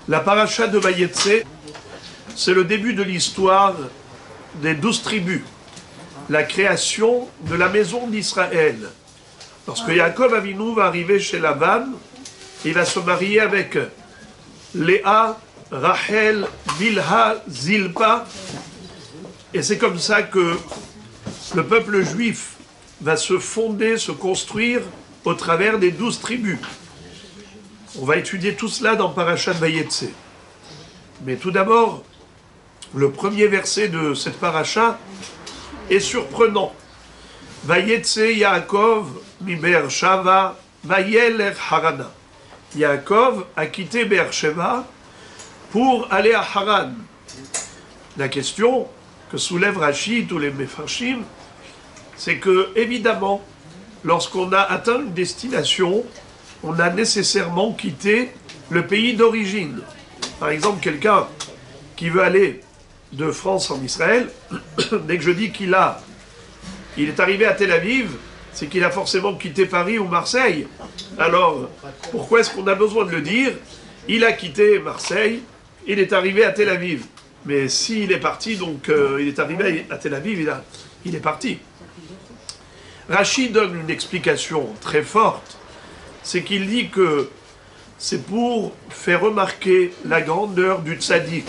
La paracha de Vayetse, c'est le début de l'histoire des 12 tribus, la création de la maison d'Israël. Lorsque Yaakov Avinu va arriver chez Lavan, il va se marier avec Léa, Rachel, Bilha, Zilpa, et c'est comme ça que le peuple juif va se fonder, se construire au travers des 12 tribus. On va étudier tout cela dans Parashat Vayetse. Mais tout d'abord, le premier verset de cette paracha est surprenant. Vayetse Yaakov mi Be'er-Shava vayelech Harana. Yaakov a quitté Be'er-Sheva pour aller à Haran. La question que soulève Rashi, tous les Mefarshim, c'est que, évidemment, lorsqu'on a atteint une destination, on a nécessairement quitté le pays d'origine. Par exemple, quelqu'un qui veut aller de France en Israël, dès que je dis qu'il est arrivé à Tel Aviv, c'est qu'il a forcément quitté Paris ou Marseille. Alors, pourquoi est-ce qu'on a besoin de le dire? Il a quitté Marseille, il est arrivé à Tel Aviv. Mais s'il est parti, donc il est arrivé à Tel Aviv, il est parti. Rashi donne une explication très forte, c'est qu'il dit que c'est pour faire remarquer la grandeur du tzaddik.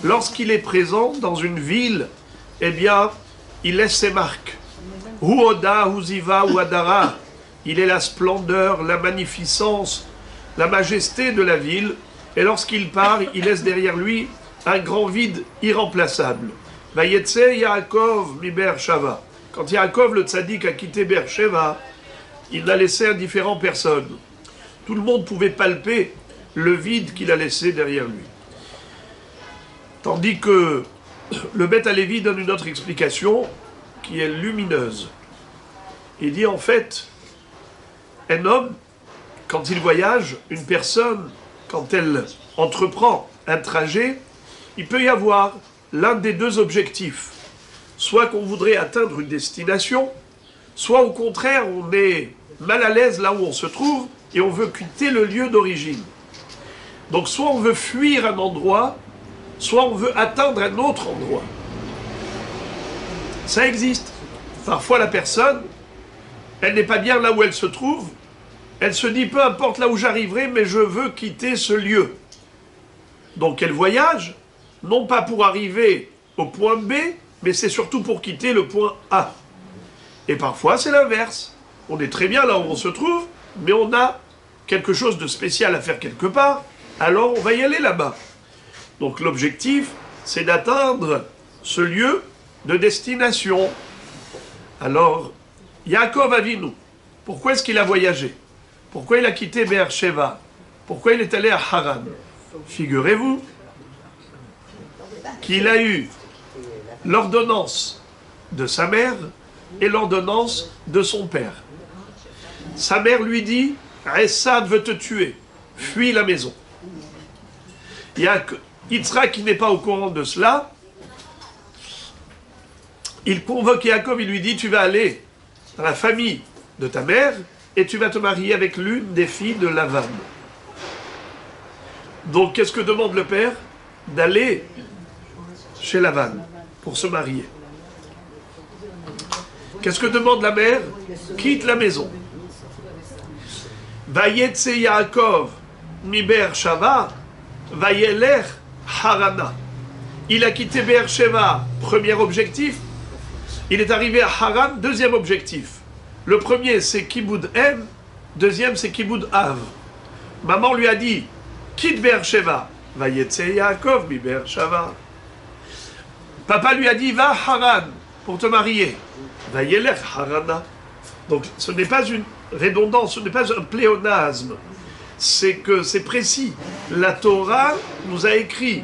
Lorsqu'il est présent dans une ville, eh bien, il laisse ses marques. Hu Oda, Hu Ziva, Hu Hadara. Il est la splendeur, la magnificence, la majesté de la ville. Et lorsqu'il part, il laisse derrière lui un grand vide irremplaçable. Vayetse Yaakov mi Be'er-Sheva. Quand Yaakov, le tzaddik, a quitté Be'er-Sheva, il n'a laissé indifférent personne. Tout le monde pouvait palper le vide qu'il a laissé derrière lui. Tandis que le Beth Halevi donne une autre explication qui est lumineuse. Il dit en fait, un homme, quand il voyage, une personne, quand elle entreprend un trajet, il peut y avoir l'un des deux objectifs. Soit qu'on voudrait atteindre une destination, soit au contraire, on est mal à l'aise là où on se trouve et on veut quitter le lieu d'origine. Donc soit on veut fuir un endroit, soit on veut atteindre un autre endroit. Ça existe. Parfois la personne, elle n'est pas bien là où elle se trouve, elle se dit peu importe là où j'arriverai, mais je veux quitter ce lieu. Donc elle voyage, non pas pour arriver au point B, mais c'est surtout pour quitter le point A. Et parfois c'est l'inverse. On est très bien là où on se trouve, mais on a quelque chose de spécial à faire quelque part, alors on va y aller là-bas. Donc l'objectif, c'est d'atteindre ce lieu de destination. Alors, Yaakov Avinu, pourquoi est-ce qu'il a voyagé? Pourquoi il a quitté Be'er-Sheva? Pourquoi il est allé à Haran? Figurez-vous qu'il a eu l'ordonnance de sa mère et l'ordonnance de son père. Sa mère lui dit, Esav veut te tuer, fuis la maison. Yitzhak, qui n'est pas au courant de cela, il convoque Yaakov, il lui dit, tu vas aller dans la famille de ta mère et tu vas te marier avec l'une des filles de Lavan. Donc qu'est-ce que demande le père? D'aller chez Lavan pour se marier. Qu'est-ce que demande la mère? Quitte la maison. Vayetse Yaakov mi Be'er-Sheva vayelech Harana. Il a quitté Be'er-Sheva, premier objectif. Il est arrivé à Haran, deuxième objectif. Le premier, c'est Kiboud Em. Deuxième, c'est Kiboud Av. Maman lui a dit, quitte Be'er-Sheva. Vayetse Yaakov mi Be'er-Sheva. Papa lui a dit, va à Haran pour te marier. Vayelech Harana. Donc ce n'est pas une redondance, ce n'est pas un pléonasme. C'est que c'est précis. La Torah nous a écrit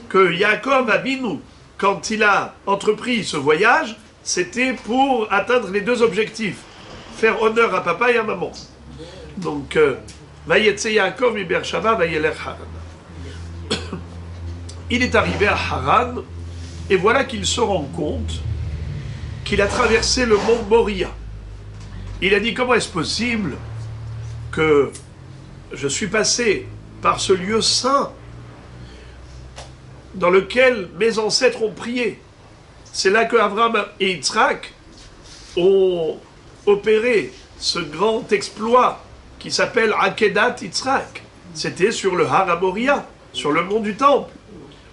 que Yaakov Avinu, quand il a entrepris ce voyage, c'était pour atteindre les deux objectifs. Faire honneur à papa et à maman. Donc, Vayetse Yaakov mi Be'er-Sheva vayelech Haran. Il est arrivé à Haran, et voilà qu'il se rend compte qu'il a traversé le mont Moria. Il a dit, comment est-ce possible que je suis passé par ce lieu saint dans lequel mes ancêtres ont prié. C'est là que Abraham et Yitzhak ont opéré ce grand exploit qui s'appelle Akedat Yitzhak. C'était sur le Har HaMoriah, sur le mont du Temple.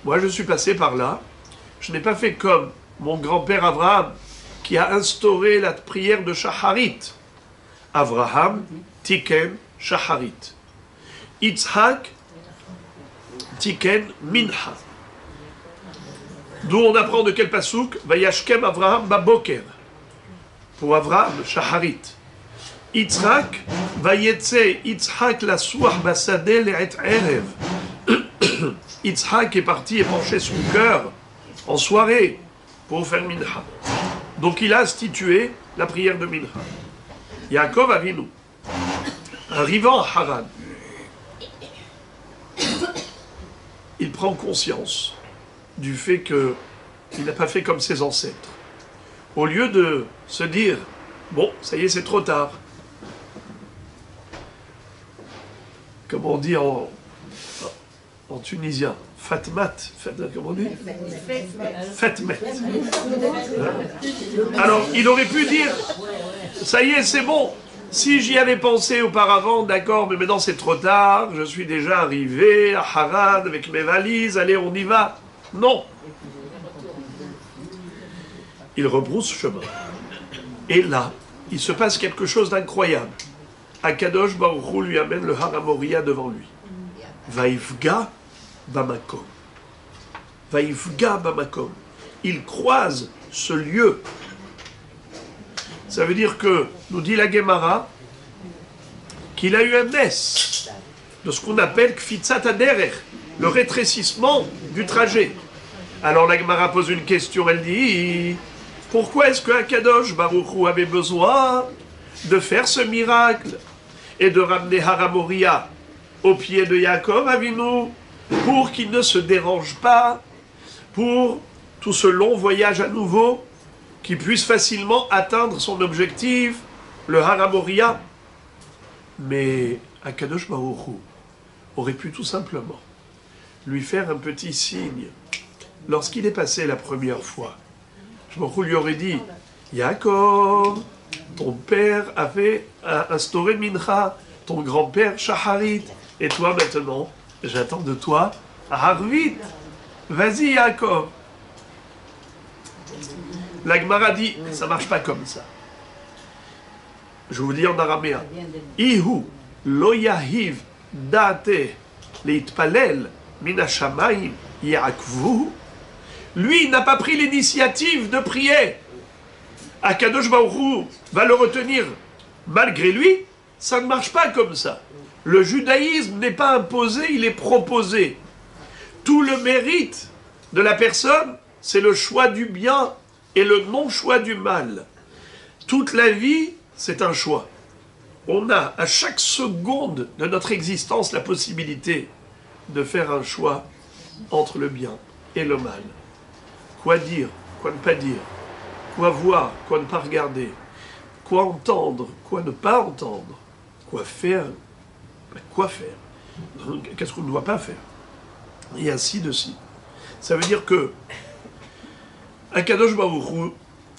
Moi, je suis passé par là. Je n'ai pas fait comme mon grand-père Abraham, qui a instauré la prière de Shacharit. Abraham, Tiken, Shacharit. Yitzhak, Tiken, Mincha. D'où on apprend de quel pasouk Vayashkem Avraham Baboker. Pour Avraham, Shacharit. Yitzhak, Vayetse Yitzhak la Souach Basadeh le'et Erev. Yitzhak est parti et penché son cœur en soirée pour faire Mincha. Donc il a institué la prière de Mincha. Yaakov Avinu, arrivant à Haran, il prend conscience du fait qu'il n'a pas fait comme ses ancêtres. Au lieu de se dire, bon, ça y est, c'est trop tard. Comme on dit en tunisien, Fatmat, comment on dit Fatmet. Alors, il aurait pu dire, ça y est, c'est bon. Si j'y avais pensé auparavant, d'accord, mais maintenant c'est trop tard, je suis déjà arrivé à Haran avec mes valises, allez, on y va. Non. Il rebrousse chemin. Et là, il se passe quelque chose d'incroyable. Akadosh Baruch Hu lui amène le Har HaMoriah devant lui. Vaïfga Bamakom. Vaïfga Bamakom. Il croise ce lieu. Ça veut dire que, nous dit la Gemara, qu'il a eu un ness de ce qu'on appelle Kfitzat Aderer, le rétrécissement du trajet. Alors la Gemara pose une question, elle dit, pourquoi est-ce que Akadosh Baruch Hu avait besoin de faire ce miracle et de ramener Har HaMoriah au pied de Yaakov Avinu pour qu'il ne se dérange pas, pour tout ce long voyage à nouveau, qu'il puisse facilement atteindre son objectif, le Har HaMoriah. Mais Akadosh Baruch Hu aurait pu tout simplement lui faire un petit signe. Lorsqu'il est passé la première fois, Baruch Hu lui aurait dit, Yaakov, ton père avait instauré Mincha, ton grand-père Shacharit, et toi maintenant, j'attends de toi Harvit. Vas-y Yaakov. La Gemara dit, ça marche pas comme ça. Je vous dis en araméen. Ihu lo yahiv date leitpalel minashamayim yaakvu. Lui, il n'a pas pris l'initiative de prier. Akadosh Baruch Hu va le retenir malgré lui. Ça ne marche pas comme ça. Le judaïsme n'est pas imposé, il est proposé. Tout le mérite de la personne, c'est le choix du bien et le non-choix du mal. Toute la vie, c'est un choix. On a à chaque seconde de notre existence la possibilité de faire un choix entre le bien et le mal. Quoi dire, quoi ne pas dire, quoi voir, quoi ne pas regarder, quoi entendre, quoi ne pas entendre, quoi faire, qu'est-ce qu'on ne doit pas faire, et ainsi de suite. Ça veut dire que Akadosh Baruch Hu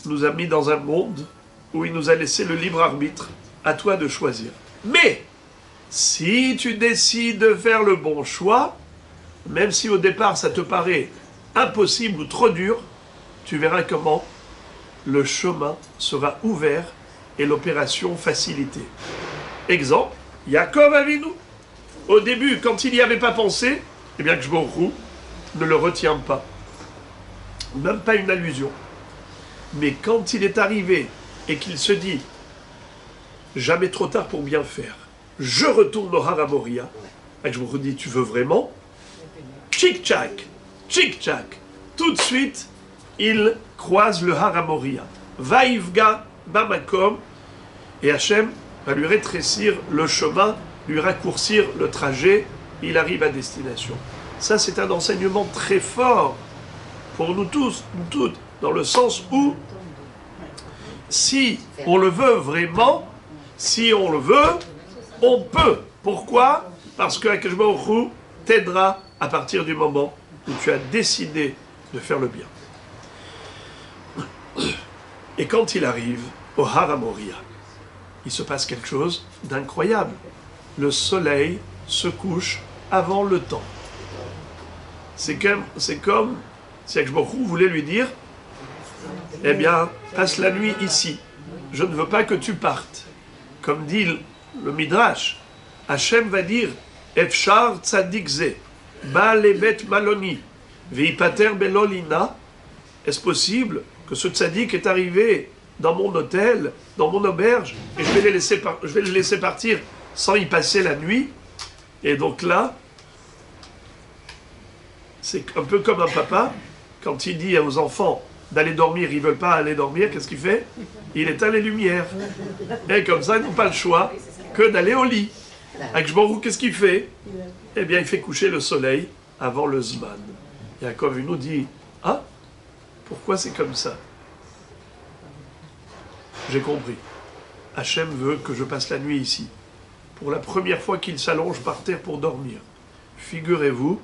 nous a mis dans un monde où il nous a laissé le libre arbitre, à toi de choisir. Mais, si tu décides de faire le bon choix, même si au départ ça te paraît impossible ou trop dur, tu verras comment le chemin sera ouvert et l'opération facilitée. Exemple, Yaakov Avinu. Au début, quand il n'y avait pas pensé, eh bien que Baruch Hu ne le retient pas. Même pas une allusion. Mais quand il est arrivé et qu'il se dit jamais trop tard pour bien faire, je retourne au Har HaMoriah, et je vous dis, tu veux vraiment? Tchic-tchac, tchic-tchac. Tout de suite, il croise le Har HaMoriah. Vaïfga Bamakom, et Hachem va lui rétrécir le chemin, lui raccourcir le trajet, il arrive à destination. Ça, c'est un enseignement très fort pour nous tous, nous toutes, dans le sens où, si on le veut vraiment, si on le veut, on peut. Pourquoi? Parce que Akadosh Baruch Hu t'aidera à partir du moment où tu as décidé de faire le bien. Et quand il arrive au Har Moria, il se passe quelque chose d'incroyable. Le soleil se couche avant le temps. C'est comme si Akshbaruch voulait lui dire, eh bien, passe la nuit ici. Je ne veux pas que tu partes. Comme dit le Midrash, Hachem va dire, Efshar tzadik ze, ba lebet maloni, veipater belolina. Est-ce possible que ce tzaddik est arrivé dans mon hôtel, dans mon auberge, et je vais le laisser partir sans y passer la nuit? Et donc là, c'est un peu comme un papa, quand il dit aux enfants d'aller dormir, ils ne veulent pas aller dormir, qu'est-ce qu'il fait? Il éteint les lumières. Et comme ça, ils n'ont pas le choix que d'aller au lit. Akshbaruch, qu'est-ce qu'il fait? Eh bien, il fait coucher le soleil avant le Zman. Yaakov, il nous dit, ah, pourquoi c'est comme ça? J'ai compris. Hachem veut que je passe la nuit ici. Pour la première fois qu'il s'allonge par terre pour dormir. Figurez-vous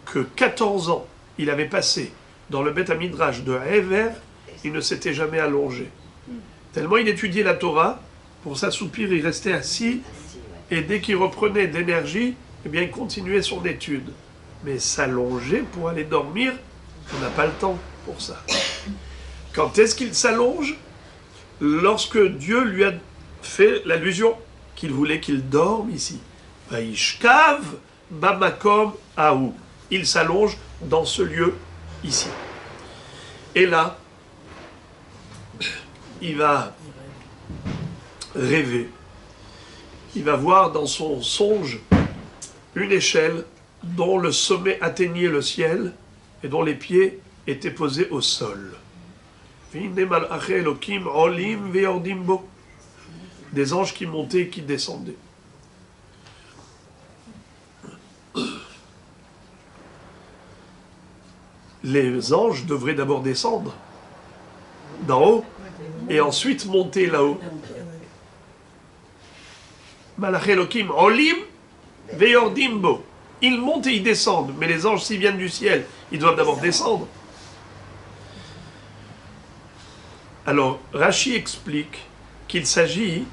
que 14 ans, il avait passé dans le Beth Midrash de Hever, il ne s'était jamais allongé. Tellement il étudiait la Torah, pour s'assoupir, il restait assis, et dès qu'il reprenait de l'énergie, eh bien, il continuait son étude. Mais s'allonger pour aller dormir, on n'a pas le temps pour ça. Quand est-ce qu'il s'allonge? Lorsque Dieu lui a fait l'allusion qu'il voulait qu'il dorme ici. Vaishkav bamakom aou. Il s'allonge dans ce lieu ici. Et là, il va rêver. Il va voir dans son songe une échelle dont le sommet atteignait le ciel et dont les pieds étaient posés au sol. Des anges qui montaient et qui descendaient. Les anges devraient d'abord descendre d'en haut et ensuite monter là-haut. Malach Elokim olim ve'yordimbo. Ils montent et ils descendent, mais les anges, s'ils viennent du ciel, ils doivent d'abord descendre. Alors, Rashi explique qu'il s'agit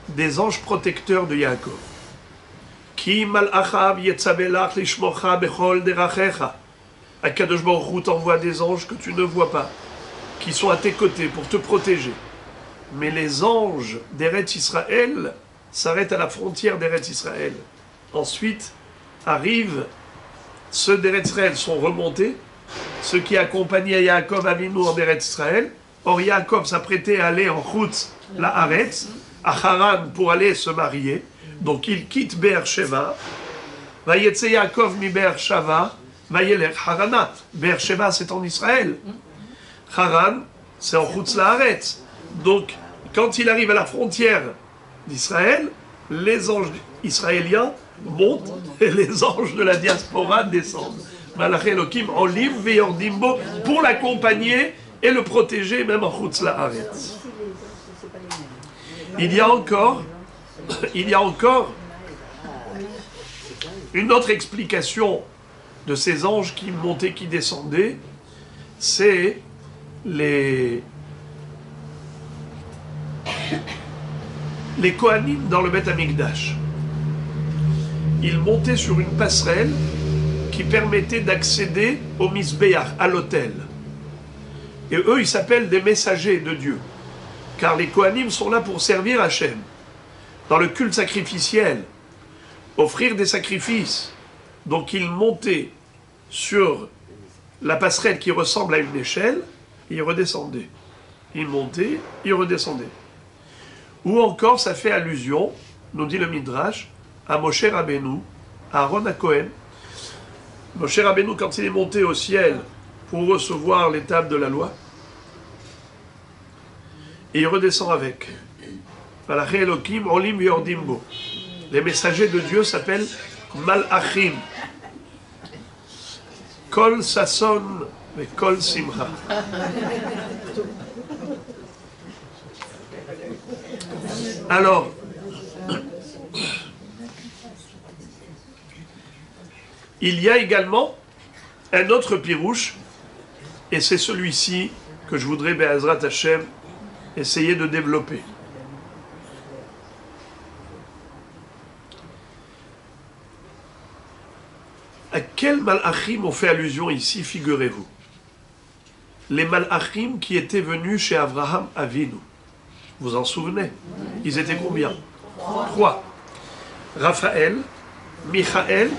des anges protecteurs de Yaakov. Ki mal'achav yetzabelach lishmocha bechol derachecha. Akadosh Baruch Hu t'envoie des anges que tu ne vois pas, qui sont à tes côtés pour te protéger. Mais les anges d'Eretz Israël s'arrêtent à la frontière d'Eretz Israël. Ensuite, arrivent ceux d'Eretz Israël sont remontés, ceux qui accompagnaient Yaakov Avinu en Eretz Israël. Or, Yaakov s'apprêtait à aller en Chutz La'aretz, à Haran, pour aller se marier. Donc, il quitte Be'er Sheva. Vayetze Yaakov mi Be'er Sheva, vayelech Haranat. Be'er Sheva, c'est en Israël. Haran, c'est en Chutz La'aretz. Donc, quand il arrive à la frontière d'Israël, les anges israéliens montent et les anges de la diaspora descendent. Malach Elokim olim ve'yordimbo, pour l'accompagner et le protéger même en Chutz La'aretz. Il y a encore une autre explication de ces anges qui montaient, qui descendaient, c'est les Kohanim dans le Beth Amikdash. Ils montaient sur une passerelle qui permettait d'accéder au Misbéach, à l'autel. Et eux, ils s'appellent des messagers de Dieu. Car les Kohanim sont là pour servir Hachem. Dans le culte sacrificiel, offrir des sacrifices. Donc ils montaient sur la passerelle qui ressemble à une échelle, et ils redescendaient. Ils montaient, ils redescendaient. Ou encore, ça fait allusion, nous dit le Midrash, à Moshe Rabbeinu, à Aaron HaKohen. Moshe Rabbeinu, quand il est monté au ciel pour recevoir les tables de la loi, et il redescend avec. Malach Elokim olim ve'yordimbo. Les messagers de Dieu s'appellent Malachim. Kol Sasson et Kol Simcha. Alors, il y a également un autre pirouche, et c'est celui-ci que je voudrais, Be'ezrat Hashem, essayer de développer. À quel malachim on fait allusion ici, figurez-vous? Les malachim qui étaient venus chez Avraham Avinu. Vous en souvenez? Ils étaient combien? 3. Raphaël, Michaël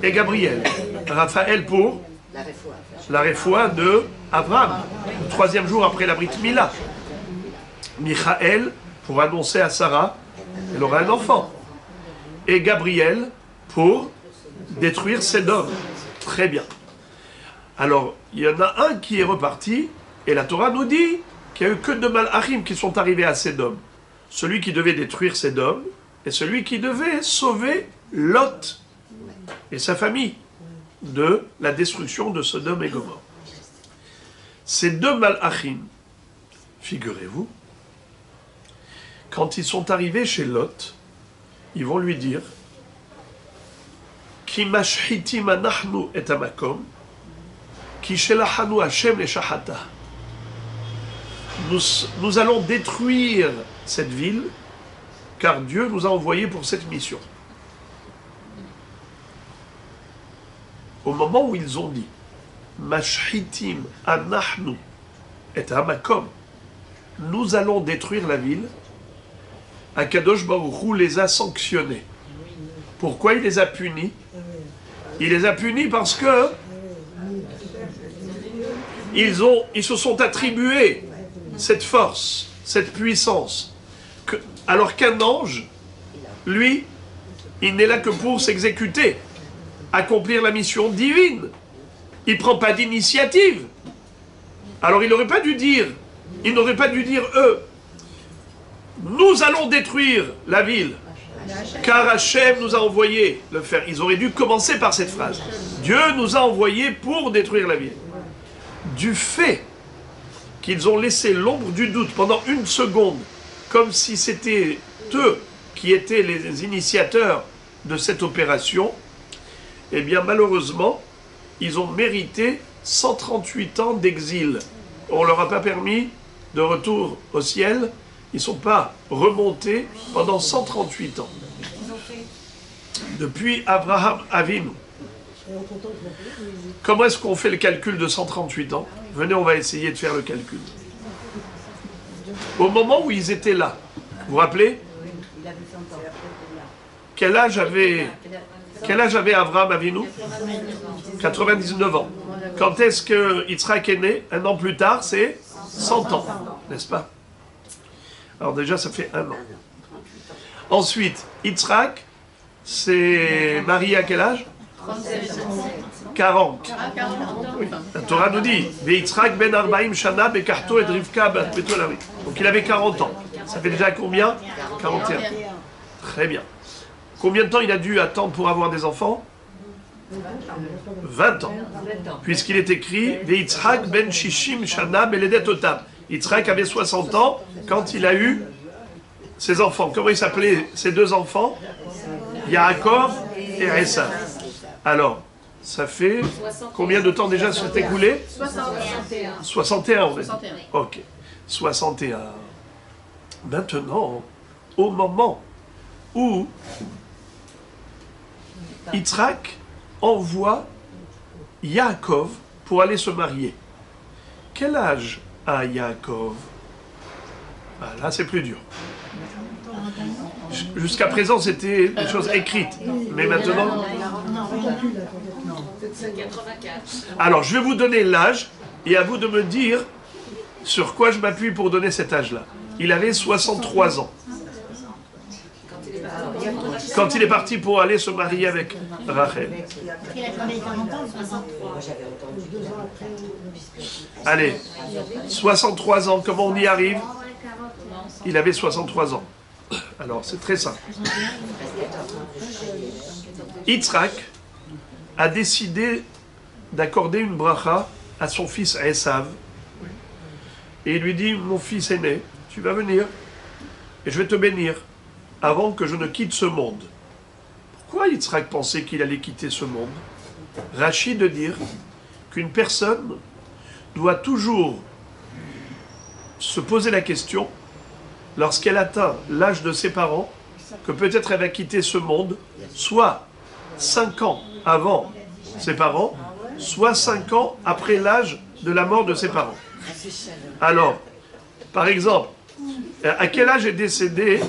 et Gabriel. Raphaël pour la réfoua de Abraham, le 3e jour après la Brit Mila. Michaël pour annoncer à Sarah qu'elle aura un enfant. Et Gabriel pour détruire Sédom. Très bien. Alors, il y en a un qui est reparti, et la Torah nous dit qu'il n'y a eu que 2 malachim qui sont arrivés à Sédom. Celui qui devait détruire Sédom, et celui qui devait sauver Lot et sa famille de la destruction de Sodome et Gomorrhe. Ces 2 malachim, figurez-vous, quand ils sont arrivés chez Lot, ils vont lui dire Ki mashhitim anachnu et amakom, ki shelachanu Hashem le shahata. Nous allons détruire cette ville, car Dieu nous a envoyés pour cette mission. Au moment où ils ont dit Mashhitim anachnu et amakom, nous allons détruire la ville, Akadosh Baruch Hu les a sanctionnés. Pourquoi il les a punis? Il les a punis parce que ils se sont attribués cette force, cette puissance, alors qu'un ange, lui, il n'est là que pour s'exécuter, accomplir la mission divine. Il ne prend pas d'initiative. Alors il n'aurait pas dû dire, eux, nous allons détruire la ville, car Hachem nous a envoyé le faire. Ils auraient dû commencer par cette phrase. Dieu nous a envoyés pour détruire la ville. Du fait qu'ils ont laissé l'ombre du doute pendant 1 seconde, comme si c'était eux qui étaient les initiateurs de cette opération, eh bien malheureusement, ils ont mérité 138 ans d'exil. On ne leur a pas permis de retour au ciel. Ils ne sont pas remontés pendant 138 ans. Depuis Abraham Avinu. Comment est-ce qu'on fait le calcul de 138 ans? Venez, on va essayer de faire le calcul. Au moment où ils étaient là, vous vous rappelez? Quel âge avait Abraham Avinu? 99 ans. Quand est-ce que Yitzhak est né? 1 an plus tard, c'est 100 ans, n'est-ce pas? Alors déjà, ça fait 1 an. Ensuite, Yitzhak s'est marié à quel âge? 40. Oui. La Torah nous dit Yitzhak ben Arbaim Shana bekarto et Rivka bat Betolavi. Donc il avait 40 ans. Ça fait déjà combien? 41. Très bien. Combien de temps il a dû attendre pour avoir des enfants? 20 ans. Puisqu'il est écrit Yitzhak ben Shishim Shana beledet otam. Yitzhak avait 60 ans quand il a eu ses enfants. Comment ils s'appelaient ces 2 enfants? Yaakov et Esav. Alors, ça fait combien de temps déjà s'est écoulé? 61. 61, on va dire. Ok. 61. Maintenant, au moment où Yitzhak envoie Yaakov pour aller se marier, quel âge a Yaakov? Ah, là, c'est plus dur. Jusqu'à présent, c'était des choses écrites. Mais maintenant... Alors, je vais vous donner l'âge et à vous de me dire sur quoi je m'appuie pour donner cet âge-là. Il avait 63 ans. Quand il est parti pour aller se marier avec Rachel. Allez, 63 ans, comment on y arrive? Il avait 63 ans. Alors, c'est très simple. Yitzhak a décidé d'accorder une bracha à son fils Esav. Et il lui dit, mon fils aîné, tu vas venir et je vais te bénir avant que je ne quitte ce monde. Pourquoi Yitzhak pensait qu'il allait quitter ce monde? Rachid de dire qu'une personne doit toujours se poser la question, lorsqu'elle atteint l'âge de ses parents, que peut-être elle va quitter ce monde, soit 5 ans avant ses parents, soit 5 ans après l'âge de la mort de ses parents. Alors, par exemple, à quel âge est décédée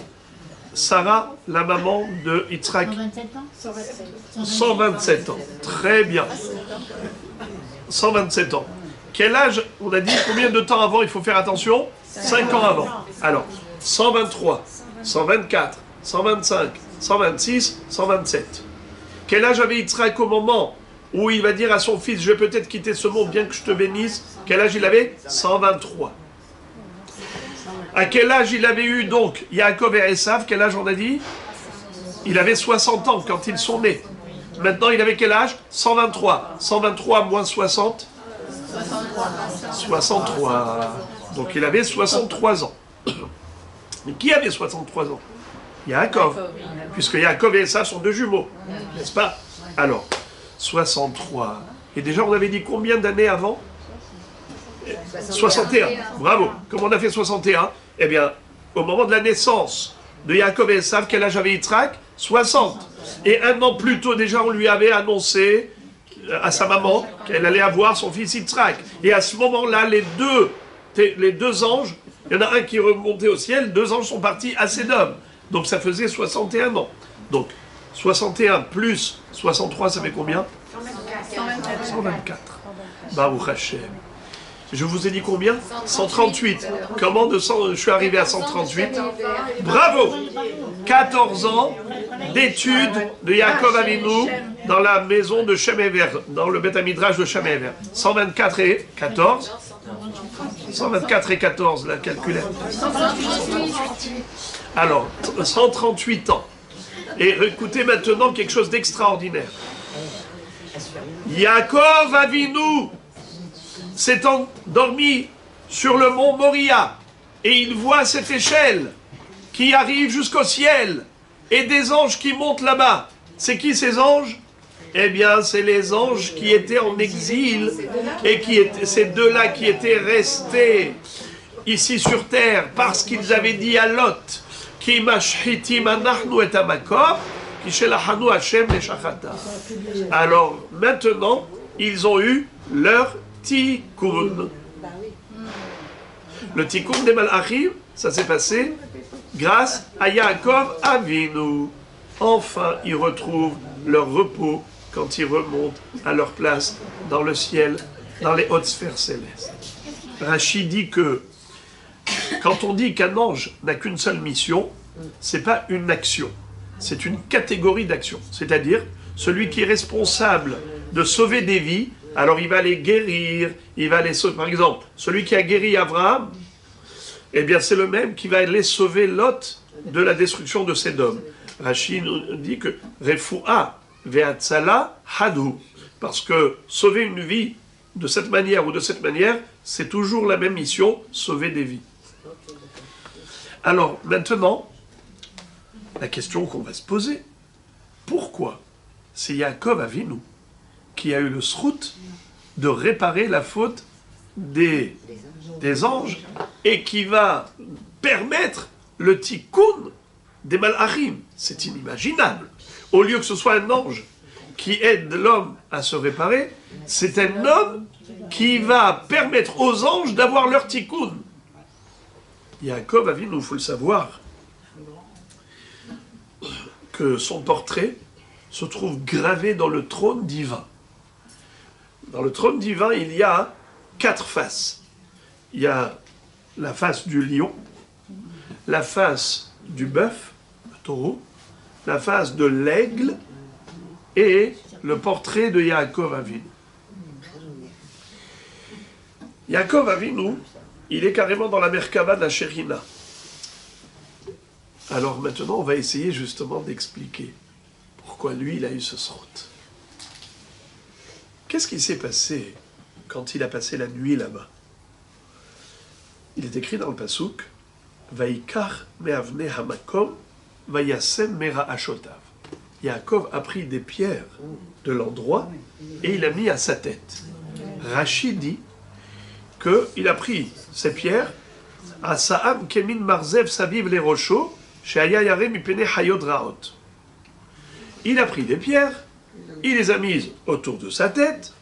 Sarah, la maman de Yitzhak? 127 ans. Très bien. 127 ans. Quel âge, on a dit, combien de temps avant il faut faire attention? 5 ans avant. Alors, 123, 124, 125, 126, 127. Quel âge avait Yitzhak au moment où il va dire à son fils, je vais peut-être quitter ce monde bien que je te bénisse? Quel âge il avait? 123. À quel âge il avait eu donc Yaakov et Esav? Quel âge on a dit? Il avait 60 ans quand ils sont nés. Maintenant, il avait quel âge? 123. 123 moins 60? 63. Donc il avait 63 ans. Mais qui avait 63 ans? Yaakov. Puisque Yaakov et Esav sont deux jumeaux. N'est-ce pas? Alors, 63. Et déjà, on avait dit combien d'années avant? 61. Bravo. Comme on a fait 61, eh bien, au moment de la naissance de Yaakov et Esav, quel âge avait Yitzhak? 60. Et un an plus tôt, déjà, on lui avait annoncé à sa maman qu'elle allait avoir son fils Yitzhak. Et à ce moment-là, les deux anges, il y en a un qui est remonté au ciel, 2 anges sont partis à Sédom. Donc ça faisait 61 ans. Donc 61 plus 63, ça fait combien? 124. Baruch Hashem. Je vous ai dit combien? 138. Comment de 100, je suis arrivé à 138? Bravo! 14 ans d'études de Yaakov Avinu dans la maison de Shem Ever, dans le Beth Midrash de Shem Ever. 124 et 14. 124 et 14, la calculette. Alors, 138 ans. Et écoutez maintenant quelque chose d'extraordinaire. Yaakov Avinu s'est endormi sur le mont Moria et il voit cette échelle qui arrive jusqu'au ciel et des anges qui montent là-bas. C'est qui ces anges? Eh bien, c'est les anges qui étaient en exil et ces deux-là qui étaient restés ici sur terre parce qu'ils avaient dit à Lot Ki mashhitim anachnu et amakom ki shelachanu Hashem leshachata. Alors maintenant, ils ont eu leur tikkun. Le tikkun des malachim, ça s'est passé grâce à Yaakov Avinu. Enfin, ils retrouvent leur repos quand ils remontent à leur place dans le ciel, dans les hautes sphères célestes. Rachid dit que quand on dit qu'un ange n'a qu'une seule mission, c'est pas une action, c'est une catégorie d'action. C'est-à-dire, celui qui est responsable de sauver des vies, alors il va les guérir, il va les sauver. Par exemple, celui qui a guéri Abraham, eh bien c'est le même qui va aller sauver Lot de la destruction de Sédom. Rachid nous dit que Refoua ve'atzala hadou, parce que sauver une vie de cette manière ou de cette manière, c'est toujours la même mission, sauver des vies. Alors maintenant, la question qu'on va se poser, pourquoi c'est Yaakov Avinu qui a eu le srout de réparer la faute des anges et qui va permettre le tikkun des malachim? C'est inimaginable. Au lieu que ce soit un ange qui aide l'homme à se réparer, c'est un homme qui va permettre aux anges d'avoir leur tikkun. Yaakov Avinu, il faut le savoir, que son portrait se trouve gravé dans le trône divin. Dans le trône divin, il y a 4 faces. Il y a la face du lion, la face du bœuf, le taureau, la face de l'aigle et le portrait de Yaakov Avinu. Yaakov Avinu, il est carrément dans la Merkava de la Shérina. Alors maintenant, on va essayer justement d'expliquer pourquoi lui, il a eu ce srout. Qu'est-ce qui s'est passé quand il a passé la nuit là-bas? Il est écrit dans le Passouk, Vaikar me'avne hamakom, vayasem mera ashotav. Yaakov a pris des pierres de l'endroit et il a mis à sa tête. Rachid dit qu'il a pris ces pierres, à Sa'am Kemin Marzev Saviv les Rochos, chez Ayayare Mipene Hayod Raot. Il a pris des pierres, il les a mises autour de sa tête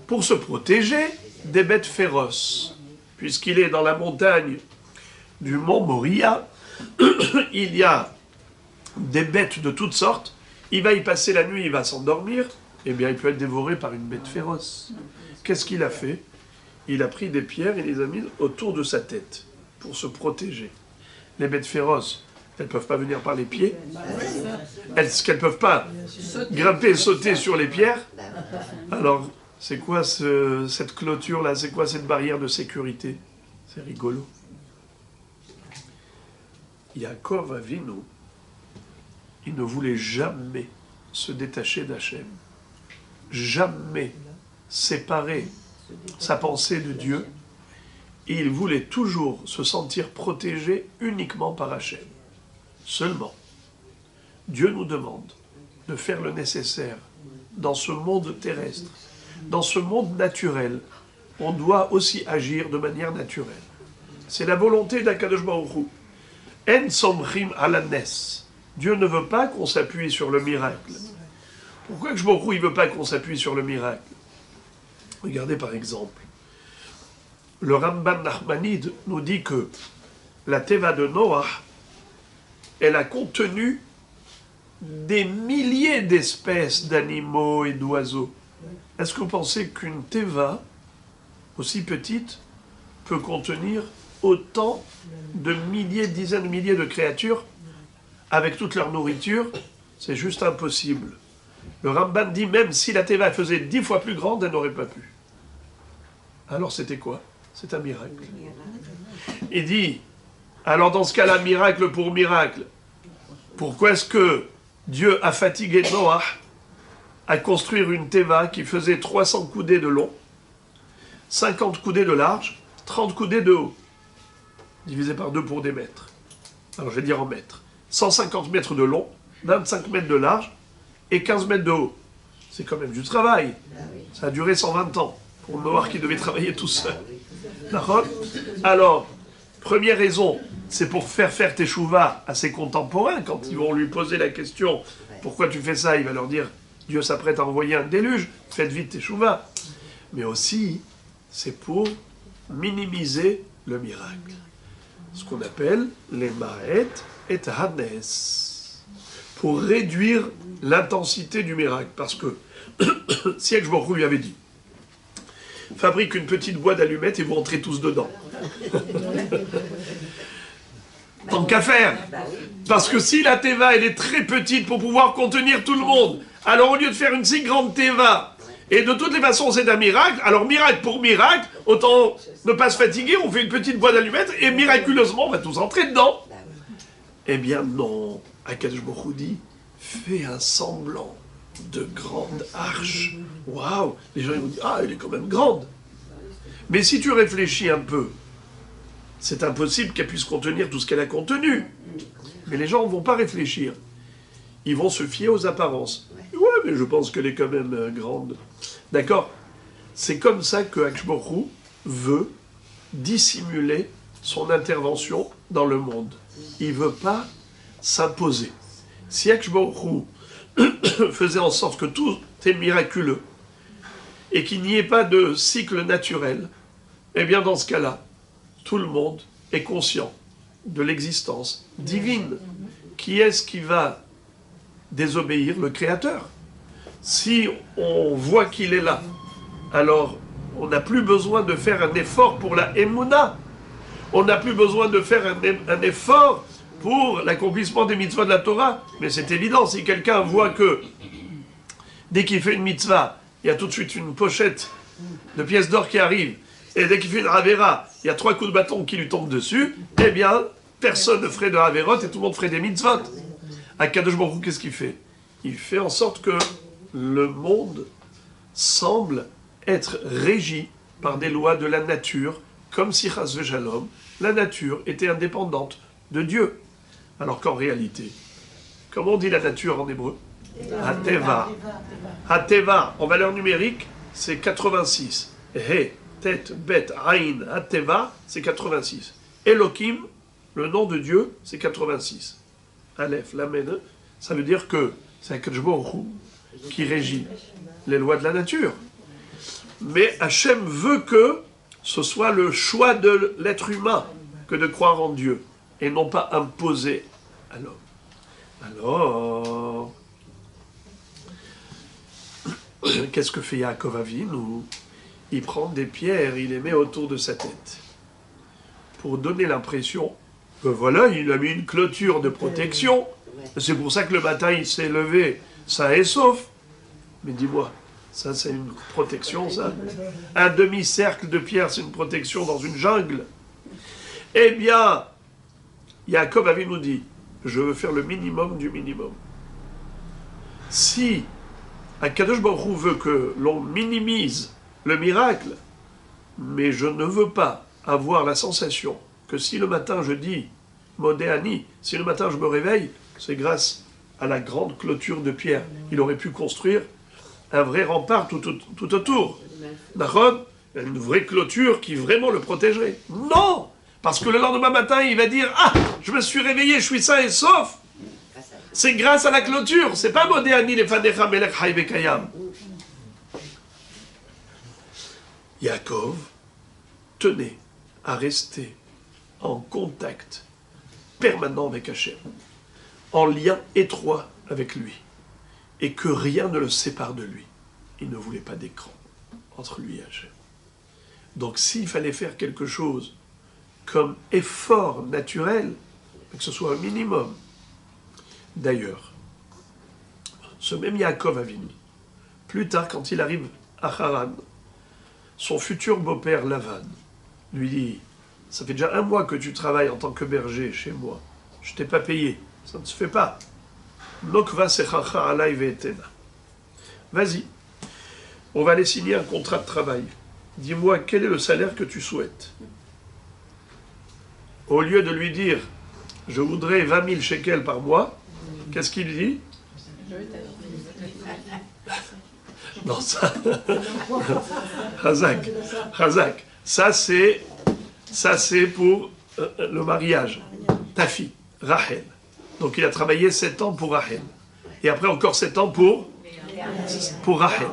pour se protéger des bêtes féroces. Puisqu'il est dans la montagne du mont Moria, il y a des bêtes de toutes sortes, il va y passer la nuit, il va s'endormir, eh bien il peut être dévoré par une bête féroce. Qu'est-ce qu'il a fait? Il a pris des pierres et les a mises autour de sa tête pour se protéger. Les bêtes féroces, elles ne peuvent pas venir par les pieds. Est-ce qu'elles ne peuvent pas grimper et sauter sur les pierres? Alors, c'est quoi cette clôture-là? C'est quoi cette barrière de sécurité? C'est rigolo. Yaakov Avinu, il ne voulait jamais se détacher d'Hachem. Jamais séparer sa pensée de Dieu. Et il voulait toujours se sentir protégé uniquement par Hachem. Seulement, Dieu nous demande de faire le nécessaire dans ce monde terrestre, dans ce monde naturel. On doit aussi agir de manière naturelle. C'est la volonté d'Akadosh Baruch Hu. En somchim ala nes. Dieu ne veut pas qu'on s'appuie sur le miracle. Pourquoi que Baruch Hu, il ne veut pas qu'on s'appuie sur le miracle? Regardez par exemple, le Ramban Nachmanide nous dit que la Teva de Noach, elle a contenu des milliers d'espèces d'animaux et d'oiseaux. Est-ce que vous pensez qu'une Teva, aussi petite, peut contenir autant de milliers, dizaines de milliers de créatures avec toute leur nourriture? C'est juste impossible. Le Ramban dit même si la Teva faisait 10 fois plus grande, elle n'aurait pas pu. Alors c'était quoi? C'est un miracle. Il dit, alors dans ce cas-là, miracle pour miracle, pourquoi est-ce que Dieu a fatigué Noach à construire une Teva qui faisait 300 coudées de long, 50 coudées de large, 30 coudées de haut, divisé par 2 pour des mètres. Alors je vais dire en mètres. 150 mètres de long, 25 mètres de large et 15 mètres de haut. C'est quand même du travail. Ça a duré 120 ans pour Noach qui devait travailler tout seul. D'accord? Alors, première raison, c'est pour faire teshuva à ses contemporains. Quand ils vont lui poser la question, pourquoi tu fais ça? Il va leur dire, Dieu s'apprête à envoyer un déluge, faites vite teshuva. Mais aussi, c'est pour minimiser le miracle. Ce qu'on appelle les ma'et et hanes. Pour réduire l'intensité du miracle. Parce que, si Akadosh Baruch Hu lui avait dit, fabrique une petite boîte d'allumettes et vous entrez tous dedans. Tant qu'à faire. Parce que si la Teva, elle est très petite pour pouvoir contenir tout le monde, alors au lieu de faire une si grande Teva, et de toutes les façons c'est un miracle, alors miracle pour miracle, autant ne pas se fatiguer, on fait une petite boîte d'allumettes, et miraculeusement on va tous entrer dedans. Eh bien non, Akadosh Baruch Hu dit, fais un semblant de grande arche. Waouh! Les gens ils vont dire, ah, elle est quand même grande. Mais si tu réfléchis un peu, c'est impossible qu'elle puisse contenir tout ce qu'elle a contenu. Mais les gens ne vont pas réfléchir. Ils vont se fier aux apparences. Ouais, mais je pense qu'elle est quand même grande. D'accord? C'est comme ça que Akadosh Baruch Hu veut dissimuler son intervention dans le monde. Il ne veut pas s'imposer. Si Akadosh Baruch Hu faisait en sorte que tout est miraculeux et qu'il n'y ait pas de cycle naturel, eh bien dans ce cas-là, tout le monde est conscient de l'existence divine. Qui est-ce qui va désobéir? Le Créateur. Si on voit qu'il est là, alors on n'a plus besoin de faire un effort pour la Emouna. On n'a plus besoin de faire un effort pour l'accomplissement des mitzvahs de la Torah. Mais c'est évident, si quelqu'un voit que dès qu'il fait une mitzvah, il y a tout de suite une pochette de pièces d'or qui arrive, et dès qu'il fait une Havera, il y a 3 coups de bâton qui lui tombent dessus, eh bien, personne ne ferait de Haverot et tout le monde ferait des mitzvot. Akadosh Baruch Hu, qu'est-ce qu'il fait? Il fait en sorte que le monde semble être régi par des lois de la nature, comme si, chas v'shalom, la nature était indépendante de Dieu. Alors qu'en réalité, comment on dit la nature en hébreu? Hateva. Hateva, en valeur numérique, c'est 86. He, Tet, Bet, Aïn, Ateva, c'est 86. Elohim, le nom de Dieu, c'est 86. Aleph, Lamed, ça veut dire que c'est Akadosh Baruch Hu qui régit les lois de la nature. Mais Hachem veut que ce soit le choix de l'être humain que de croire en Dieu, et non pas imposé à l'homme. Alors, qu'est-ce que fait Yaakov Avinu? Il prend des pierres, il les met autour de sa tête, pour donner l'impression que voilà, il a mis une clôture de protection. C'est pour ça que le matin il s'est levé sain et sauf. Mais dis-moi, ça c'est une protection, ça? Un demi-cercle de pierre, c'est une protection dans une jungle? Eh bien, Yaakov Avinu nous dit, je veux faire le minimum du minimum. Si Akadosh Baruch Hu veut que l'on minimise le miracle, mais je ne veux pas avoir la sensation que si le matin je dis Modéani, si le matin je me réveille, c'est grâce à la grande clôture de pierre. Il aurait pu construire un vrai rempart tout autour. D'accord? Une vraie clôture qui vraiment le protégerait. Non! Parce que le lendemain matin, il va dire « Ah, je me suis réveillé, je suis sain et sauf !» C'est grâce à la clôture. C'est pas Modéani les Fadecha Melech Hay Vekayam. Yaakov tenait à rester en contact permanent avec Hachem, en lien étroit avec lui, et que rien ne le sépare de lui. Il ne voulait pas d'écran entre lui et Hachem. Donc s'il fallait faire quelque chose comme effort naturel, que ce soit un minimum. D'ailleurs, ce même Yaakov Avinu, plus tard quand il arrive à Haran, son futur beau-père Lavan lui dit « Ça fait déjà 1 mois que tu travailles en tant que berger chez moi. Je ne t'ai pas payé. Ça ne se fait pas. Nokva sechacha alay ve'etena. Vas-y, on va aller signer un contrat de travail. Dis-moi quel est le salaire que tu souhaites. » Au lieu de lui dire « Je voudrais 20 000 shekels par mois », qu'est-ce qu'il dit? Non, ça... Razak. Ça, c'est pour le mariage. Ta fille, Rachel. Donc, il a travaillé 7 ans pour Rachel. Et après, encore 7 ans pour Rachel.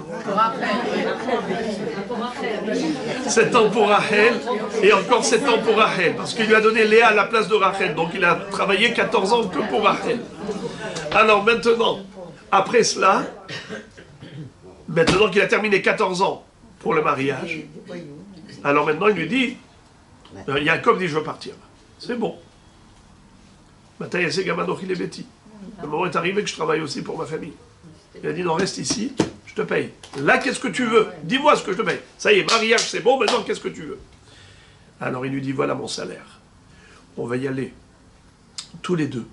7 ans pour Rachel, et encore 7 ans pour Rachel. Parce qu'il lui a donné Léa à la place de Rachel. Donc, il a travaillé 14 ans que pour Rachel. Alors, maintenant, après cela... Maintenant qu'il a terminé 14 ans pour le mariage, alors maintenant il lui dit, Yaakov dit je veux partir. C'est bon. Maintenant il y a ces gamins il est bêtis. Le moment est arrivé que je travaille aussi pour ma famille. Il a dit non, reste ici, je te paye. Là, qu'est-ce que tu veux? Dis-moi ce que je te paye. Ça y est, mariage c'est bon, maintenant qu'est-ce que tu veux? Alors il lui dit voilà mon salaire. On va y aller tous les deux.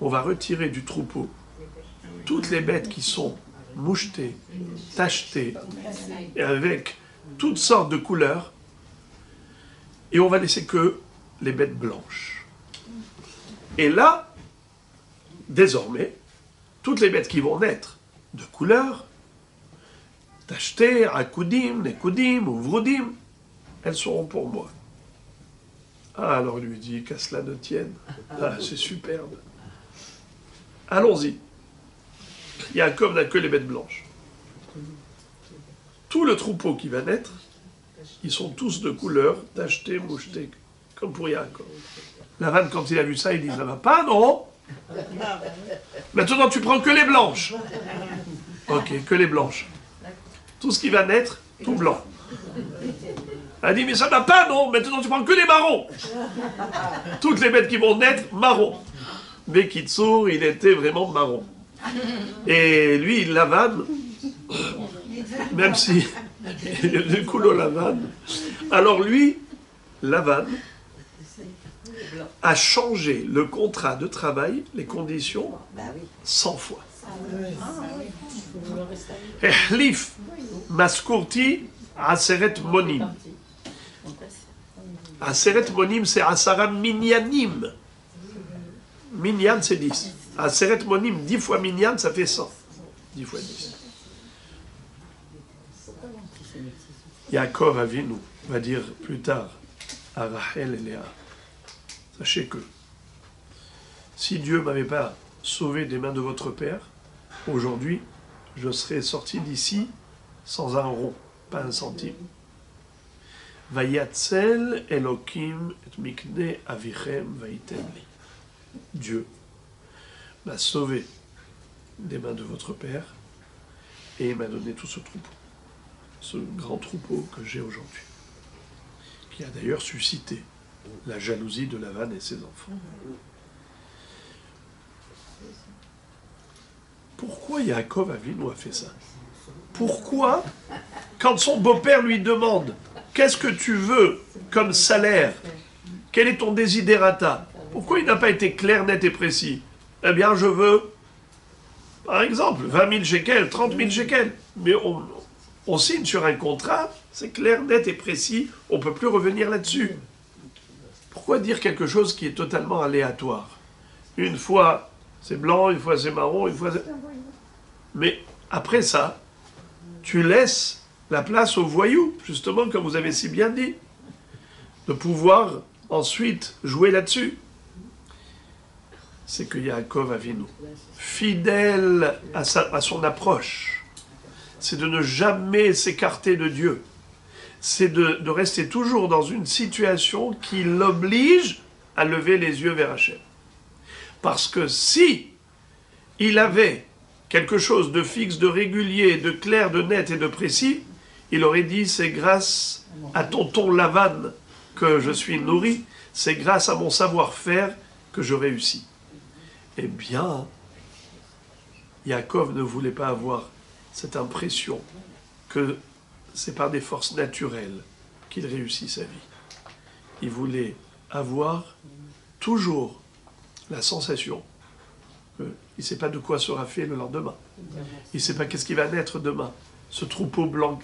On va retirer du troupeau toutes les bêtes qui sont mouchetées, tachetées, avec toutes sortes de couleurs, et on va laisser que les bêtes blanches. Et là, désormais, toutes les bêtes qui vont naître de couleur, tachetées, akoudim, nekoudim, ou vroudim, elles seront pour moi. Ah, alors il lui dit, qu'à cela ne tienne. Ah, c'est superbe. Allons-y. Yaakov n'a que les bêtes blanches. Tout le troupeau qui va naître, ils sont tous de couleur, tachetés, mouchetés, comme pour Yaakov. Lavan, quand il a vu ça, il dit, ça va pas, non? Maintenant, tu prends que les blanches. Ok, que les blanches. Tout ce qui va naître, tout blanc. Elle a dit, mais ça va pas, non? Maintenant, tu prends que les marrons. Toutes les bêtes qui vont naître, marron. Mais Kitsour, il était vraiment marron. Et lui, Lavan, même si du coup le Lavan, alors lui, Lavan, a changé le contrat de travail, les conditions, 100 fois. Ehlif maskurti aseret monim. Aseret monim, c'est asara minyanim. Minyan, c'est 10. Aseret monim, 10 fois minyan, ça fait 100. 10 fois 10. Yaakov Avinu va dire plus tard à Rachel et Léa, sachez que si Dieu ne m'avait pas sauvé des mains de votre père, aujourd'hui, je serais sorti d'ici sans un rond, pas un centime. Vayatzel Elokim et mikne avichem vaiten li. Dieu m'a sauvé des mains de votre père et il m'a donné tout ce troupeau, ce grand troupeau que j'ai aujourd'hui, qui a d'ailleurs suscité la jalousie de Lavan et ses enfants. Pourquoi Yaakov Avinu a fait ça? Pourquoi, quand son beau-père lui demande « Qu'est-ce que tu veux comme salaire? Quel est ton desiderata ?» Pourquoi il n'a pas été clair, net et précis? Eh bien, je veux, par exemple, 20 000 shekels, 30 000 shekels. Mais on signe sur un contrat, c'est clair, net et précis, on ne peut plus revenir là-dessus. Pourquoi dire quelque chose qui est totalement aléatoire? Une fois c'est blanc, une fois c'est marron, une fois c'est... Mais après ça, tu laisses la place aux voyous, justement, comme vous avez si bien dit, de pouvoir ensuite jouer là-dessus. C'est que Yaakov Avinu, fidèle à son approche, c'est de ne jamais s'écarter de Dieu. C'est de rester toujours dans une situation qui l'oblige à lever les yeux vers Hachem. Parce que si il avait quelque chose de fixe, de régulier, de clair, de net et de précis, il aurait dit « c'est grâce à tonton Lavan que je suis nourri, c'est grâce à mon savoir-faire que je réussis ». Eh bien, Yaakov ne voulait pas avoir cette impression que c'est par des forces naturelles qu'il réussit sa vie. Il voulait avoir toujours la sensation qu'il ne sait pas de quoi sera fait le lendemain. Il ne sait pas qu'est-ce qui va naître demain. Ce troupeau blanc,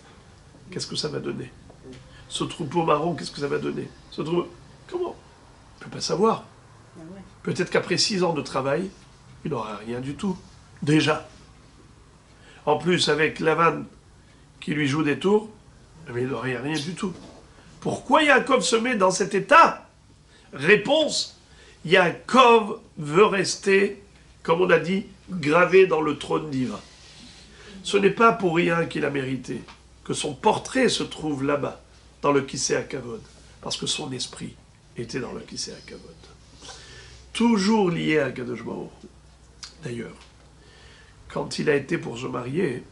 qu'est-ce que ça va donner? Ce troupeau marron, qu'est-ce que ça va donner? Ce troupeau... Comment? On ne peut pas savoir. Peut-être qu'après 6 ans de travail, il n'aura rien du tout. Déjà. En plus, avec Lavan qui lui joue des tours, mais il n'aurait rien du tout. Pourquoi Yaakov se met dans cet état? Réponse, Yaakov veut rester, comme on a dit, gravé dans le trône divin. Ce n'est pas pour rien qu'il a mérité que son portrait se trouve là-bas, dans le Kisei HaKavod, parce que son esprit était dans le Kisei HaKavod. Toujours lié à Kadosh Baruch Hu. D'ailleurs, quand il a été pour se marier,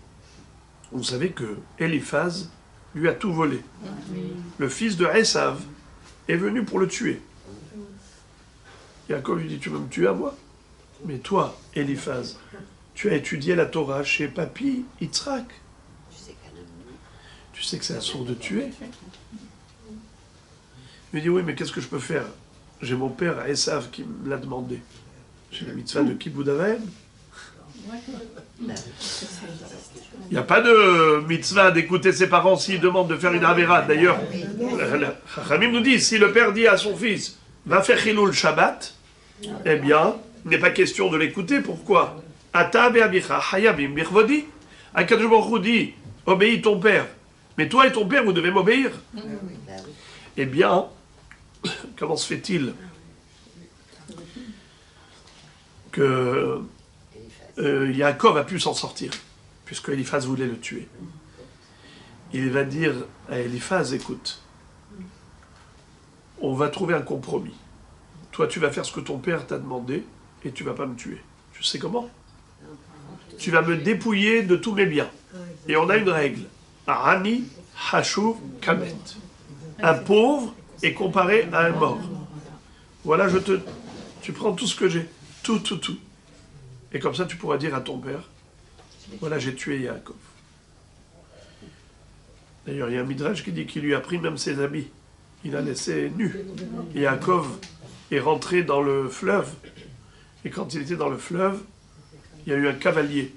vous savez que Eliphaz lui a tout volé. Le fils de Esav est venu pour le tuer. Yaakov lui dit, tu veux me tuer à moi? Mais toi, Eliphaz, tu as étudié la Torah chez Papi Yitzhak. Tu sais que c'est un sourd de tuer. Il lui dit, oui, mais qu'est-ce que je peux faire? J'ai mon père, Esav, qui me l'a demandé. J'ai la mitzvah de Kibboud Avaim. Il n'y a pas de mitzvah d'écouter ses parents s'ils demandent de faire une avéra. D'ailleurs, Chachamim nous dit, si le père dit à son fils, va faire Chilul Shabbat, eh bien, il n'est pas question de l'écouter. Pourquoi? Ata be'abicha hayabim birvodi. Akadosh Baruch Hu dit, obéis ton père. Mais toi et ton père, vous devez m'obéir. Eh bien, comment se fait-il que Yaakov a pu s'en sortir, puisque Eliphaz voulait le tuer? Il va dire à Eliphaz, écoute, on va trouver un compromis. Toi, tu vas faire ce que ton père t'a demandé, et tu vas pas me tuer. Tu sais comment? Tu vas me dépouiller de tous mes biens. Et on a une règle. Arani Hashuv Kamet. Un pauvre est comparé à un mort. Voilà, tu prends tout ce que j'ai. Tout. Et comme ça, tu pourras dire à ton père, voilà, j'ai tué Yaakov. D'ailleurs, il y a un midrash qui dit qu'il lui a pris même ses habits. Il a laissé nu. Et Yaakov est rentré dans le fleuve. Et quand il était dans le fleuve, il y a eu un cavalier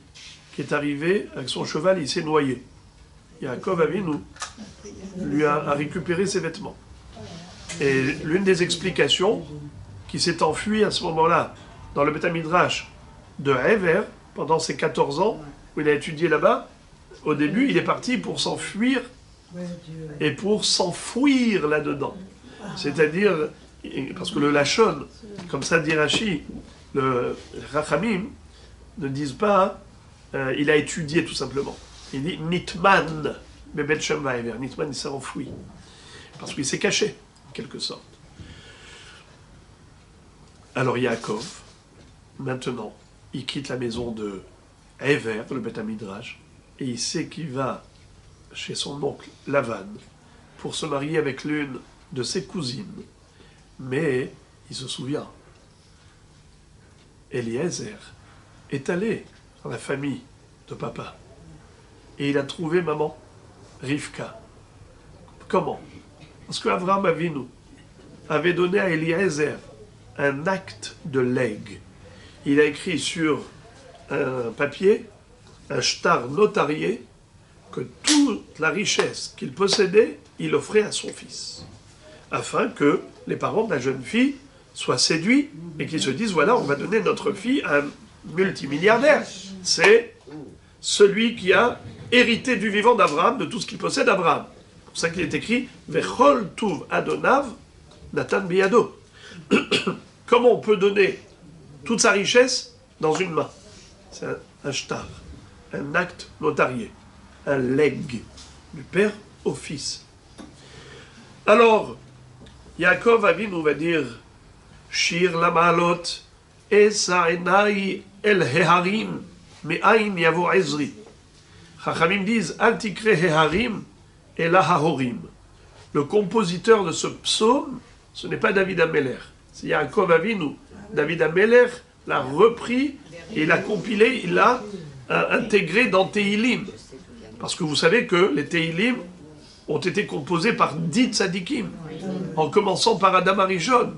qui est arrivé avec son cheval, il s'est noyé. Yaakov Avinu lui a récupéré ses vêtements. Et l'une des explications qui s'est enfuie à ce moment-là dans le Beth Midrash de Hever, pendant ses 14 ans, où il a étudié là-bas, au début, il est parti pour s'enfuir et pour s'enfouir là-dedans. C'est-à-dire, parce que le Lachon, comme ça dit Rashi, le Rachamim ne disent pas il a étudié tout simplement. Il dit Nitman, Bebet Shem Vaever. Nitman, il s'est enfoui. Parce qu'il s'est caché, en quelque sorte. Alors Yaakov, maintenant, il quitte la maison de Ever, le Beth Midrash, et il sait qu'il va chez son oncle Lavan pour se marier avec l'une de ses cousines. Mais il se souvient, Eliezer est allé dans la famille de papa et il a trouvé maman, Rivka. Comment? Parce qu'Avraham Avinu avait donné à Eliezer un acte de legs. Il a écrit sur un papier, un shtar notarié, que toute la richesse qu'il possédait, il offrait à son fils, afin que les parents de la jeune fille soient séduits et qu'ils se disent, voilà, on va donner notre fille à un multimilliardaire. C'est celui qui a hérité du vivant d'Abraham, de tout ce qu'il possède Abraham. C'est pour ça qu'il est écrit « Vechol tuv Adonav Natan biyado ». Comment on peut donner toute sa richesse dans une main? C'est un shtar, un acte notarié, un leg, du père au fils. Alors, Yaakov Avinu va dire Shir la maalot esa enai el heharim me'ain yavo ezri. Chachamim disent Al tikre heharim et la hahorim. Le compositeur de ce psaume, ce n'est pas David Ameller, c'est Yaakov Avinu. David Ameller l'a repris et l'a compilé, il l'a intégré dans Tehilim. Parce que vous savez que les Tehilim ont été composés par 10 tzadikim, en commençant par Adam Arishon,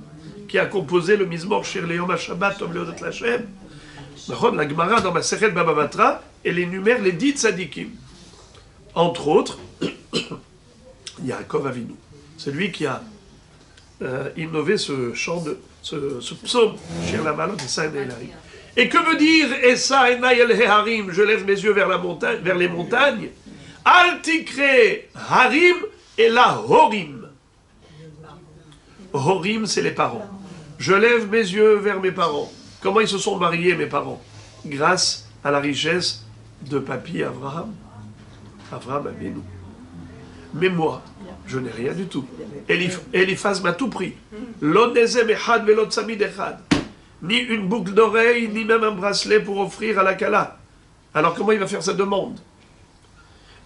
qui a composé le Mizmor Shir Leyom HaShabbat Tov Leodot Lashem. La Gemara dans Masechet Baba Batra, elle énumère les 10 tzadikim. Entre autres, Yaakov Avinu. C'est lui qui a innové ce chant, ce psaume, Shir la Malot Esa Enai El Harim. Et que veut dire Esa Enai El Harim? Je lève mes yeux vers les montagnes. Al tikre harim et la horim. Horim, c'est les parents. Je lève mes yeux vers mes parents. Comment ils se sont mariés, mes parents? Grâce à la richesse de papy Abraham. Abraham Avinu. Mais moi, je n'ai rien du tout. Eliphaz m'a tout pris. Lo nezem echad velo tzamid echad. Ni une boucle d'oreille, ni même un bracelet pour offrir à la Kala. Alors comment il va faire sa demande?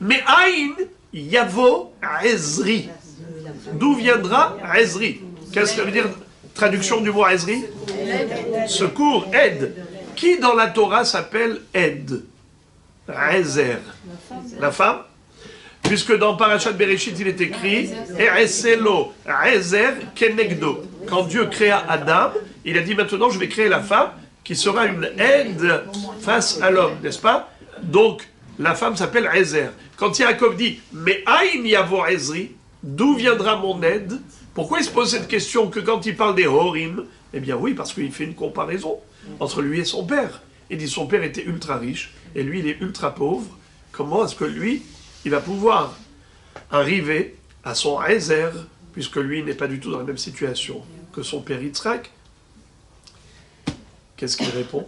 Mais Aïn Yavo Ezri. D'où viendra Ezri? Qu'est-ce que ça veut dire, traduction du mot Ezri? Secours, aide. Qui dans la Torah s'appelle aide? Ezer. La femme? Puisque dans Parashat Bereshit, il est écrit Ereselo Ezer Kenegdo. Quand Dieu créa Adam, il a dit maintenant je vais créer la femme qui sera une aide face à l'homme, n'est-ce pas? Donc, la femme s'appelle Ezer. Quand Yaakov dit « Mais aïn yavo Ezri » d'où viendra mon aide? Pourquoi il se pose cette question que quand il parle des Horim? Eh bien oui, parce qu'il fait une comparaison entre lui et son père. Il dit son père était ultra riche et lui il est ultra pauvre. Comment est-ce que lui, il va pouvoir arriver à son Ezer, puisque lui n'est pas du tout dans la même situation que son père Yitzhak? Qu'est-ce qu'il répond?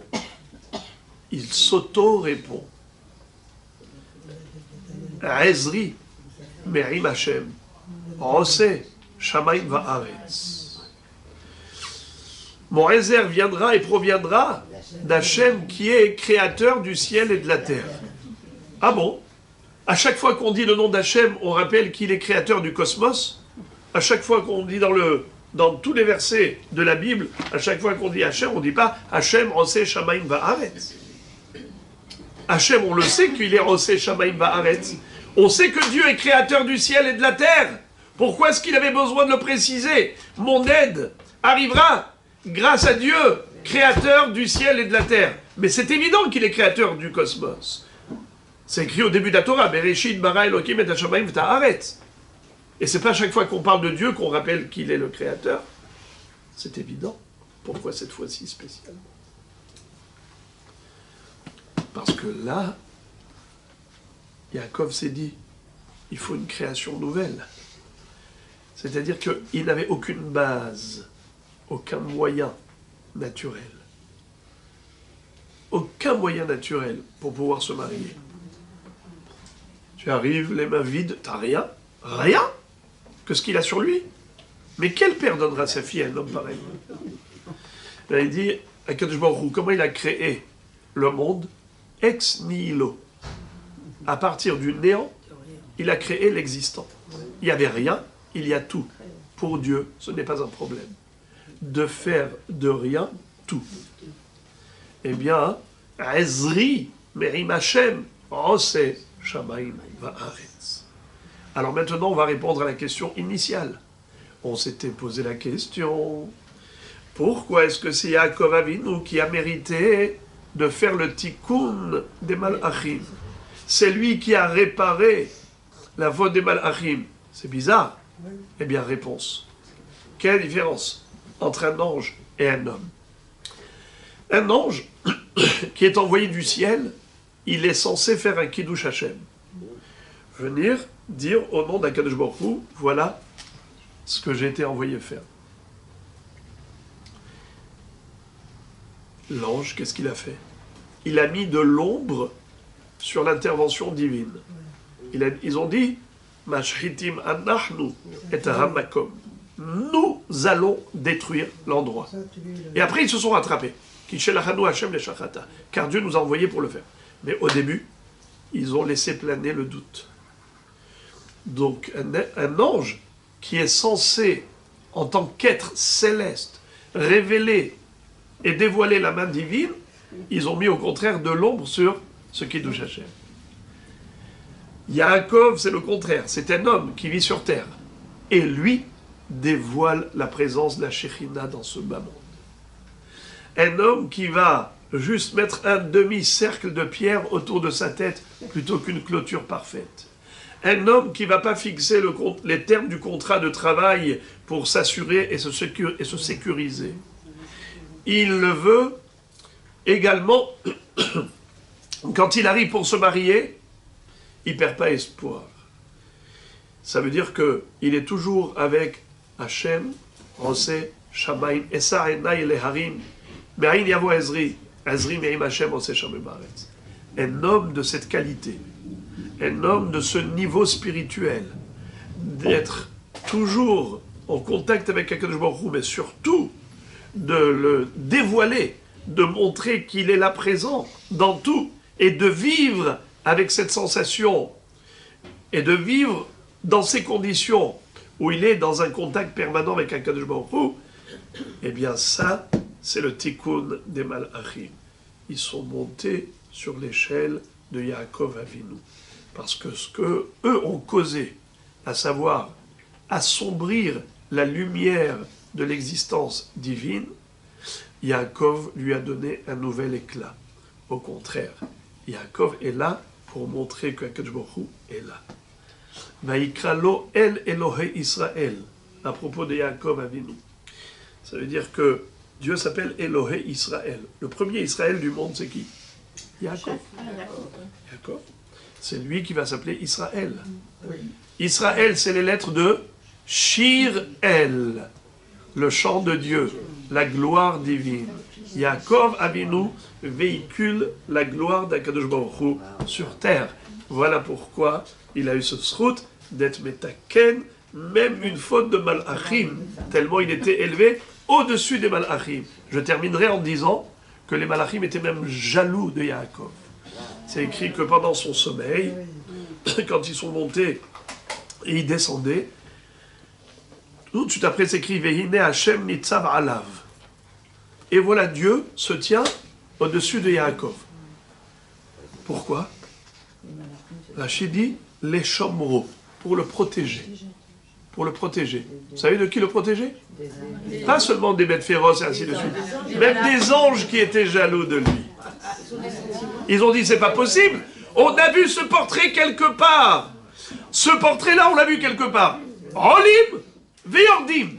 Il s'auto-répond. Ezri, Merim Hashem, Rosé, Shamaim Va'aretz. Mon Ezer viendra et proviendra d'Hachem qui est créateur du ciel et de la terre. Ah bon? À chaque fois qu'on dit le nom d'Hachem, on rappelle qu'il est créateur du cosmos. À chaque fois qu'on dit dans tous les versets de la Bible, à chaque fois qu'on dit Hachem, on ne dit pas Hachem, Rosé, Shamaim Va'aretz. Hachem, on le sait qu'il est Rosé, Shamaim Va'aretz. On sait que Dieu est créateur du ciel et de la terre. Pourquoi est-ce qu'il avait besoin de le préciser? Mon aide arrivera grâce à Dieu, créateur du ciel et de la terre. Mais c'est évident qu'il est créateur du cosmos. C'est écrit au début de la Torah, Bereshit bara Elokim et hashamayim v'haaretz. Et c'est pas à chaque fois qu'on parle de Dieu qu'on rappelle qu'il est le créateur. C'est évident. Pourquoi cette fois-ci spécialement? Parce que là, Yaakov s'est dit, il faut une création nouvelle. C'est-à-dire qu'il n'avait aucune base, aucun moyen naturel. Aucun moyen naturel pour pouvoir se marier. Tu arrives, les mains vides, t'as rien. Rien que ce qu'il a sur lui. Mais quel père donnera sa fille à un homme pareil? Là, il dit, Akadosh Baruch Hu, comment il a créé le monde? Ex nihilo. À partir du néant, il a créé l'existant. Il n'y avait rien, il y a tout. Pour Dieu, ce n'est pas un problème. De faire de rien tout. Eh bien, Ezri, Merim Hashem, Ose, Shamaim, Va'aretz. Alors maintenant, on va répondre à la question initiale. On s'était posé la question, pourquoi est-ce que c'est Yaakov Avinu qui a mérité de faire le tikkun des malachim? C'est lui qui a réparé la faute des malachim. C'est bizarre. Eh bien, réponse. Quelle différence entre un ange et un homme? Un ange qui est envoyé du ciel, il est censé faire un kiddush Hashem. Venir dire au nom d'Akadosh Baruch Hu, voilà ce que j'ai été envoyé faire. L'ange, qu'est-ce qu'il a fait? Il a mis de l'ombre sur l'intervention divine. Ils ont dit, Mashhitim anachnu et hamakom. Nous allons détruire l'endroit. Et après, ils se sont rattrapés. Car Dieu nous a envoyés pour le faire. Mais au début, ils ont laissé planer le doute. Donc, un ange qui est censé, en tant qu'être céleste, révéler et dévoiler la main divine, ils ont mis au contraire de l'ombre sur ce qui touche Hachem. Yaakov, c'est le contraire. C'est un homme qui vit sur terre. Et lui dévoile la présence de la Shekhinah dans ce bas monde. Un homme qui va juste mettre un demi-cercle de pierre autour de sa tête plutôt qu'une clôture parfaite. Un homme qui ne va pas fixer les termes du contrat de travail pour s'assurer et se sécuriser. Il le veut également, quand il arrive pour se marier, il ne perd pas espoir. Ça veut dire qu'il est toujours avec Hachem, Oseh, Shamaim, Esa Enai Leharim, Me'ain Yavo Ezri, Ezri Me'im Hachem, Oseh Shamim Baaretz. Un homme de cette qualité, un homme de ce niveau spirituel, d'être toujours en contact avec Akadosh Baruch Hu, mais surtout de le dévoiler, de montrer qu'il est là présent dans tout, et de vivre avec cette sensation, et de vivre dans ces conditions où il est dans un contact permanent avec Akadosh Baruch Hu, eh bien ça, c'est le tikkun des malachim. Ils sont montés sur l'échelle de Yaakov Avinu. Parce que ce que eux ont causé, à savoir assombrir la lumière de l'existence divine, Yaakov lui a donné un nouvel éclat. Au contraire, Yaakov est là pour montrer que Akadosh Baruch Hu est là. Vaïkralo El Elohei Israël, à propos de Yaakov Avinu. Ça veut dire que Dieu s'appelle Elohei Israël. Le premier Israël du monde, c'est qui? Yaakov. Yaakov. C'est lui qui va s'appeler Israël. Oui. Israël, c'est les lettres de Shir El, le chant de Dieu, la gloire divine. Yaakov Avinu véhicule la gloire d'Akadosh Baruch Hu sur terre. Voilà pourquoi il a eu ce srout d'être metaken, même une faute de malachim, tellement il était élevé au-dessus des malachim. Je terminerai en disant que les malachim étaient même jaloux de Yaakov. C'est écrit que pendant son sommeil, quand ils sont montés et ils descendaient, tout de suite après c'est écrit Vehine Hashem nitzav alav. Et voilà, Dieu se tient au-dessus de Yaakov. Pourquoi? Rachid dit les chomro, pour le protéger. Pour le protéger. Vous savez de qui le protéger? Pas seulement des bêtes féroces et ainsi de suite. Même des anges qui étaient jaloux de lui. Ils ont dit, c'est pas possible. On a vu ce portrait quelque part. Ce portrait-là, on l'a vu quelque part. Rolim, Veyordim.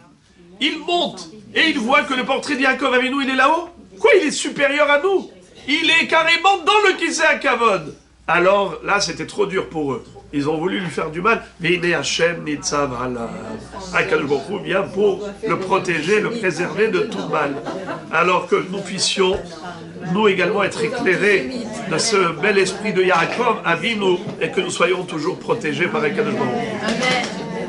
Il monte et il voit que le portrait d'Yaakov Avinu, il est là-haut. Quoi, il est supérieur à nous? Il est carrément dans le Kisei HaKavod. Alors là, c'était trop dur pour eux. Ils ont voulu lui faire du mal. Vine Hachem Nitzav Alav. Akadosh Baruch Hu vient pour le protéger, le préserver de tout mal. Alors que nous puissions, nous également, être éclairés de ce bel esprit de Yaakov, Avinu, et que nous soyons toujours protégés par Akadosh Baruch Hu. Amen.